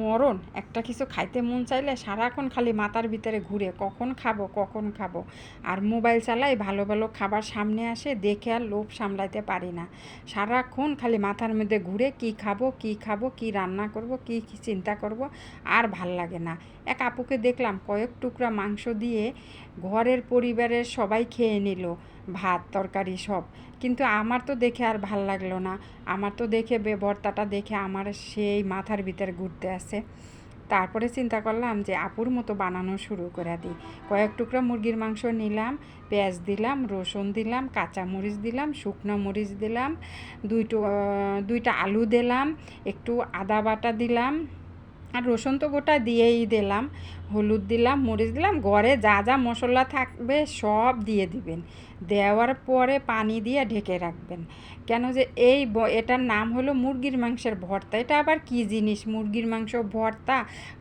মরণ একটা কিছু খাইতে মন চাইলে সারাক্ষণ খালি মাথার ভিতরে ঘুরে কখন খাবো কখন খাবো। আর মোবাইল চালাই, ভালো ভালো খাবার সামনে আসে, দেখে আর লোভ সামলাইতে পারি না। সারাক্ষণ খালি মাথার মধ্যে ঘুরে কি খাবো কি খাবো, কি রান্না করব, কি চিন্তা করব, আর ভাল লাগে না। এক আপুকে দেখলাম কয়েক টুকরা মাংস দিয়ে ঘরের পরিবারের সবাই খেয়ে নিল, ভাত তরকারি সব। কিন্তু আমার তো দেখে আর ভাল লাগলো না। আমার তো দেখে ভর্তাটা দেখে আমার সেই মাথার ভিতরে ঘুরতে আসে। তারপরে চিন্তা করলাম যে আপুর মতো বানানো শুরু করে দিই। কয়েক টুকরা মুরগির মাংস নিলাম, পেঁয়াজ দিলাম, রসুন দিলাম, কাঁচা মরিচ দিলাম, শুকনো মরিচ দিলাম, দুইটা আলু দিলাম, একটু আদা বাটা দিলাম, আর রসুন তো গোটা দিয়েই দিলাম, হলুদ দিলাম, মরিচ দিলাম, ঘরে যা যা মশলা থাকবে সব দিয়ে দিবেন। দেওয়ার পরে পানি দিয়ে ঢেকে রাখবেন। কেন যে এটার নাম হলো মুরগির মাংসের ভর্তা। এটা আবার কি জিনিস, মুরগির মাংস ভর্তা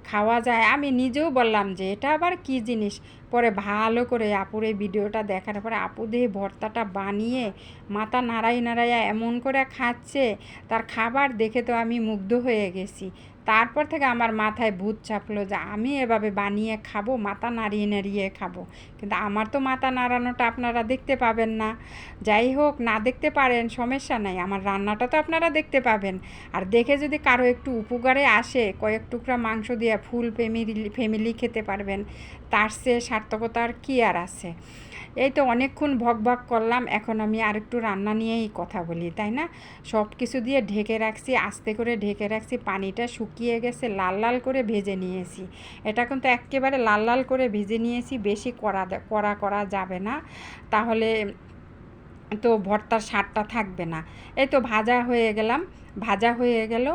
খাওয়া যায়? আমি নিজেও বললাম যে এটা আবার কি জিনিস। পরে ভালো করে আপুর এই ভিডিওটা দেখার পরে আপু দিয়ে ভর্তাটা বানিয়ে মাথা নাড়াই নাড়াইয়া এমন করে খাচ্ছে, তার খাবার দেখে তো আমি মুগ্ধ হয়ে গেছি। তারপর থেকে আমার মাথায় ভূত চাপলো যে আমি এভাবে বানিয়ে খাবো, মাথা নাড়িয়ে নাড়িয়ে খাবো। কিন্তু আমার তো মাথা নাড়ানোটা আপনারা দেখতে পাবেন না। যাই হোক, না দেখতে পারেন সমস্যা নাই, আমার রান্নাটা তো আপনারা দেখতে পাবেন। আর দেখে যদি কারো একটু উপকারে আসে, কয়েক টুকরা মাংস দিয়ে ফুল ফ্যামিলি খেতে পারবেন, তার চেয়ে সার্থকতা আর কী আর আছে। এই তো অনেকক্ষণ ভক করলাম, এখন আমি আরেকটু রান্না নিয়েই কথা বলি, তাই না? সব কিছু দিয়ে ঢেকে রাখছি, আস্তে করে ঢেকে রাখছি, পানিটা শুকিয়ে গেছে, লাল লাল করে ভেজে নিয়েছি। এটা কিন্তু একেবারে লাল লাল করে ভেজে নিয়েছি, বেশি কড়া করা যাবে না, তাহলে তো ভর্তার স্বাদটা থাকবে না। এই তো ভাজা হয়ে গেল।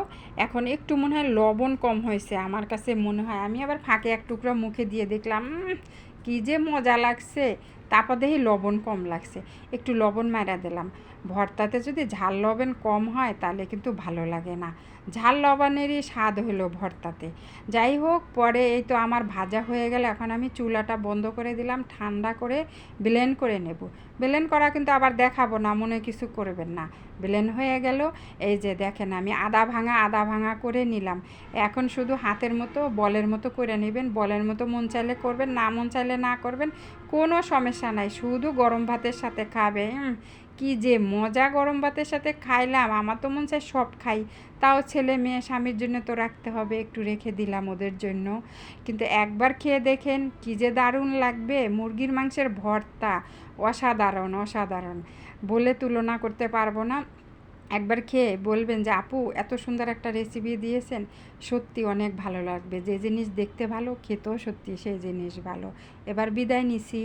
এখন একটু মনে হয় লবণ কম হয়েছে আমার কাছে মনে হয়। আমি আবার ফাঁকে এক টুকরা মুখে দিয়ে দেখলাম, কী যে মজা লাগছে। তারপর দেখি লবণ কম লাগছে, একটু লবণ মারা দিলাম। ভর্তাতে যদি ঝাল লবণ কম হয় তাহলে কিন্তু ভালো লাগে না। ঝাল লবণেরই স্বাদ হলো ভর্তাতে। যাই হোক, পরে এই তো আমার ভাজা হয়ে গেল। এখন আমি চুলাটা বন্ধ করে দিলাম, ঠান্ডা করে ব্লেন্ড করে নেব। ব্লেন্ড করা কিন্তু আবার দেখাবো না, মনে কিছু করবেন না। ব্লেন্ড হয়ে গেল। এই যে দেখেন, আমি আদা ভাঙা করে নিলাম। এখন শুধু হাতের মতো বলের মতো করে নেবেন। বলের মতো মন চাইলে করবেন, না মন চাইলে না করবেন, কোনো সমস্যা নাই। শুধু গরম ভাতের সাথে খাবে, কি যে মজা গরম ভাতের সাথে খাইলাম। আমার তো মন চাই সব খাই, তাও ছেলে মেয়ে স্বামীর জন্য তো রাখতে হবে, একটু রেখে দিলাম ওদের জন্য। কিন্তু একবার খেয়ে দেখেন কি যে দারুণ লাগবে। মুরগির মাংসের ভর্তা অসাধারণ অসাধারণ, বলে তুলনা করতে পারবো না। একবার খেয়ে বলবেন যে আপু এত সুন্দর একটা রেসিপি দিয়েছেন, সত্যি অনেক ভালো লাগবে। যে জিনিস দেখতে ভালো, খেতেও সত্যি সেই জিনিস ভালো। এবার বিদায় নিছি।